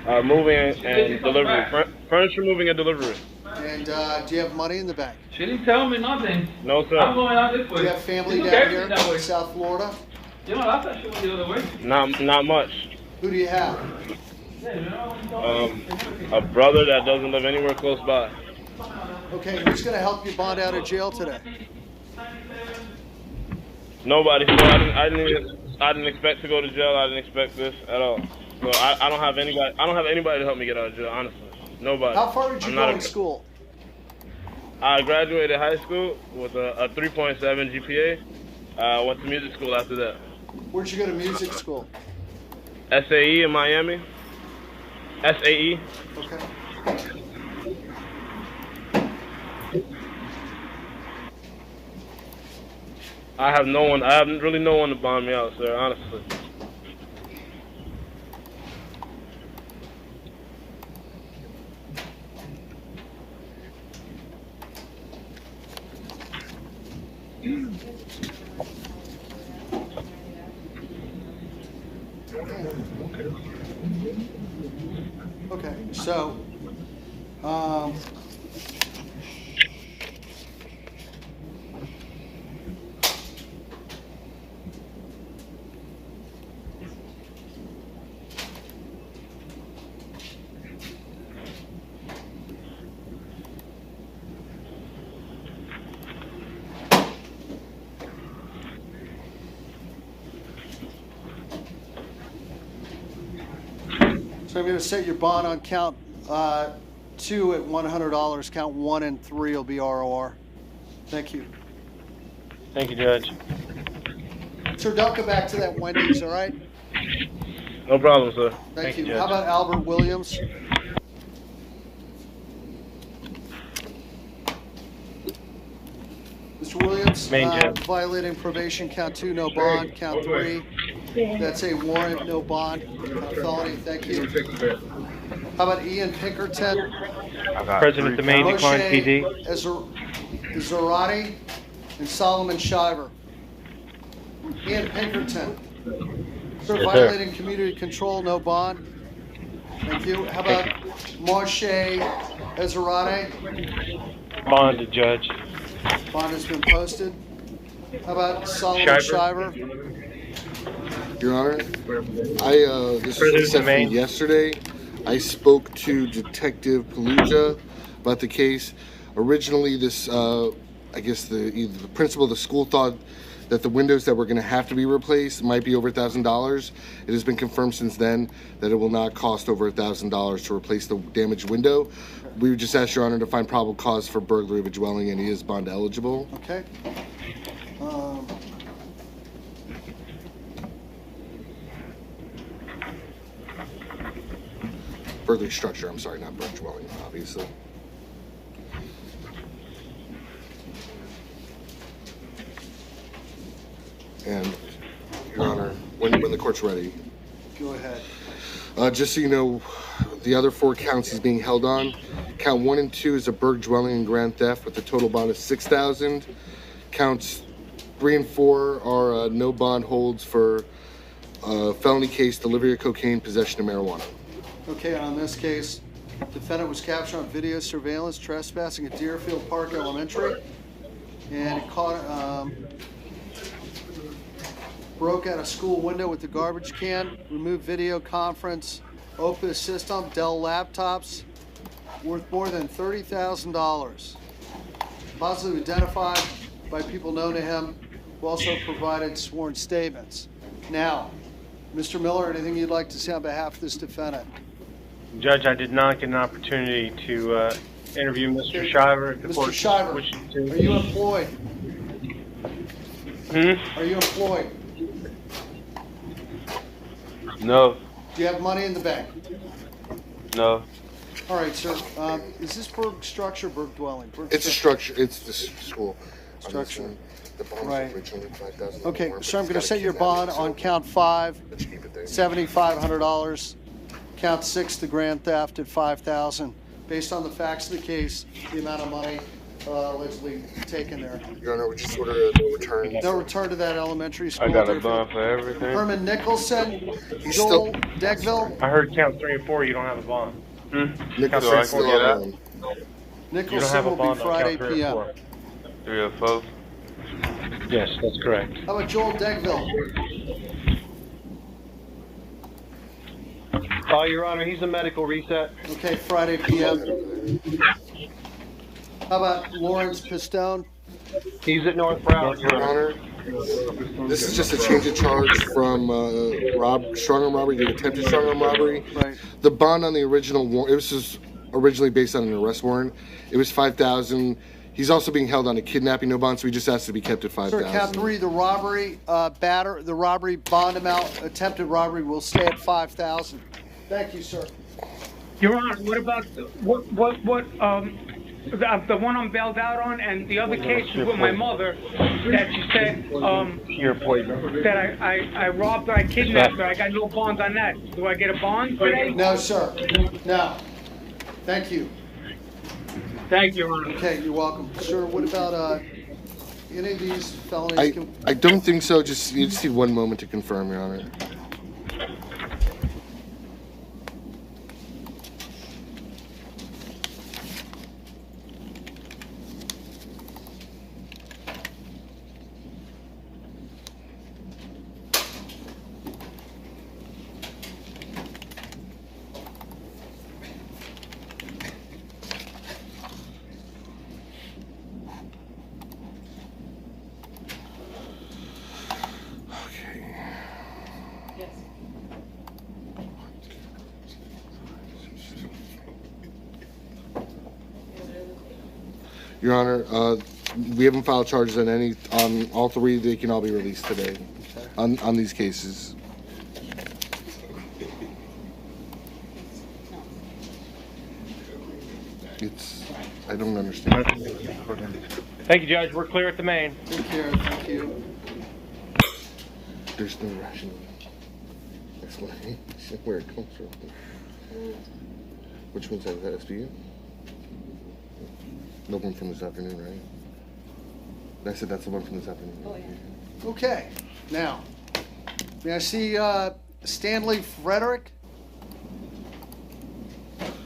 Moving and delivery. Furniture moving and delivery. And do you have money in the bank? She didn't tell me nothing. No, sir. I'm going out this way. Do you have family down here in South Florida? Not much. Who do you have? A brother that doesn't live anywhere close by. Okay, who's going to help you bond out of jail today? Nobody. So I didn't expect to go to jail. I didn't expect this at all. So I don't have anybody. I don't have anybody to help me get out of jail. Honestly, nobody. How far did you go in school? I graduated high school with a 3.7 GPA. I went to music school after that. Where'd you go to music school? SAE in Miami. SAE. Okay. I have no one. I have really no one to bond me out, sir. Honestly. Okay, so, so I'm going to set your bond on count 2 at $100. Count 1 and 3 will be ROR. Thank you. Thank you, Judge. Sir, don't go back to that Wendy's, all right? No problem, sir. Thank you. How about Albert Williams? Mr. Williams, violating probation, count 2, no bond. Count 3, that's a warrant, no bond, felony. Thank you. How about Ian Pinkerton? President Domain declined PD. Zarati and Solomon Shiver. Ian Pinkerton. Sir, Yes, violating community control, no bond. Thank you. How about Marshe Ezerate? Bonded, Judge. Bond has been posted. How about Solomon Shiver? Your Honor, this was sent from yesterday. I spoke to Detective Peluja about the case. Originally, this, I guess the principal of the school thought that the windows that were going to have to be replaced might be over $1,000. It has been confirmed since then that it will not cost over $1,000 to replace the damaged window. We would just ask Your Honor to find probable cause for burglary of a dwelling, and he is bond eligible. Okay. Burglary structure, I'm sorry, not burglary dwelling, obviously. And, Your Honor, when the court's ready. Go ahead. Just so you know, the other 4 counts he's being held on. Count 1 and 2 is a burg dwelling and grand theft with a total bond of $6,000. Counts 3 and 4 are no bond holds for felony case, delivery of cocaine, possession of marijuana. Okay, on this case, defendant was captured on video surveillance trespassing at Deerfield Park Elementary, and he broke out a school window with the garbage can, removed video conference, Opus system, Dell laptops, worth more than $30,000. Positively identified by people known to him, who also provided sworn statements. Now, Mr. Miller, anything you'd like to say on behalf of this defendant? Judge, I did not get an opportunity to interview Mr. Shiver. Mr. Shiver, are you employed? Are you employed? No. Do you have money in the bank? No. All right, sir. Is this burg structure, burg dwelling? It's a structure. It's the school. Structure. The bond Right. was originally $5,000. Okay, so I'm going to set your bond on count 5, $7,500. Count 6, the grand theft at $5,000. Based on the facts of the case, the amount of money allegedly taken there. Your Honor, we just ordered a no return. No return to that elementary school. I got a bond for everything. Herman Nicholson, Joel Degville. I heard count 3 and 4, you don't have a bond. Nicholson still on. Nicholson will be Friday p.m. 3 or 4. Yes, that's correct. How about Joel Degville? Your Honor, he's a medical reset. Okay, Friday PM. How about Lawrence Pistone? He's at North Broward, Your Honor. This is just a change of charge from strong-arm robbery to attempted strong-arm robbery. Right. The bond on the original warrant, this was originally based on an arrest warrant. It was $5,000. He's also being held on a kidnapping no bond, so he just has to be kept at $5,000. Sir, count 3, the robbery, the robbery bond amount, attempted robbery will stay at $5,000. Thank you, sir. Your Honor, what about the one I'm bailed out on, and the other case was with my mother that you said that I robbed her, I kidnapped her. I got no bond on that. Do I get a bond today? No, sir. No. Thank you. Thank you, Your Honor. Okay, you're welcome. Sir, what about any of these felonies? I don't think so. You just need 1 moment to confirm, Your Honor. Your Honor, we haven't filed charges on all 3. They can all be released today on these cases. I don't understand. Thank you, Judge. We're clear at the main. Take care. Thank you. There's no rational explanation where it comes from. Which one's that SBU? No one from this afternoon, right? I said that's the one from this afternoon. Oh, yeah. Okay. Now, may I see Stanley Frederick?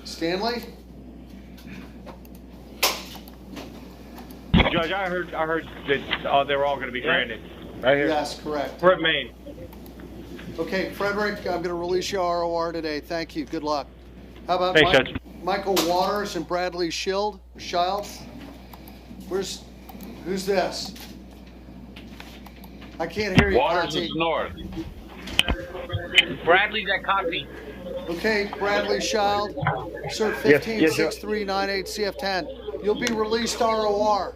Stanley? Judge, I heard that they were all going to be granted. Right here. Yes, correct. We're at Maine. Okay, Frederick, I'm going to release your ROR today. Thank you. Good luck. How about Thanks, Judge. Michael Waters and Bradley Shield? Who's this? I can't hear you. Waters is north. Bradley's at copy. Okay, Bradley Shield, sir, 156398 CF10. You'll be released ROR.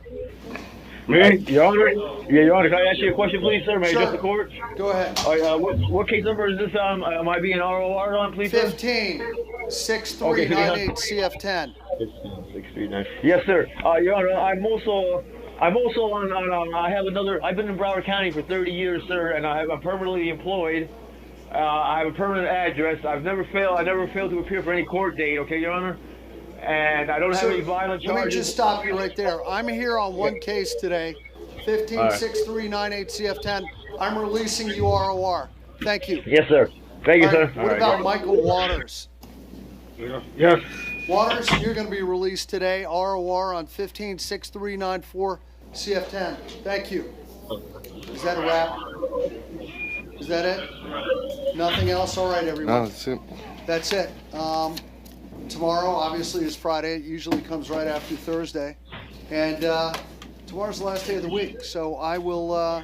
Your Honor, Your Honor, can I ask you a question, please, sir? May I address the court? Go ahead. What case number is this? Am I being ROR on, please, sir? 156398 CF10. 156398. Yes, sir. Your Honor, I'm also on. I have another. I've been in Broward County for 30 years, sir, and I'm permanently employed. I have a permanent address. I never failed to appear for any court date. Okay, Your Honor. And I don't have any violent charges. Let me just stop you right there. I'm here on one case today, 156398 CF10. I'm releasing you ROR. Thank you. Yes, sir. Thank you, sir. What about Michael Waters? Yes. Waters, you're going to be released today, ROR on 156394 CF10. Thank you. Is that a wrap? Is that it? Nothing else? All right, everyone. No, that's it. That's it. Tomorrow, obviously, is Friday. It usually comes right after Thursday. And tomorrow's the last day of the week. So I will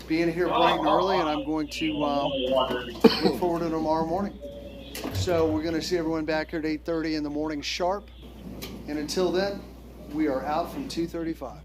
be in here bright and early, and I'm going to look forward to tomorrow morning. So we're going to see everyone back here at 8:30 in the morning sharp. And until then, we are out from 2:35.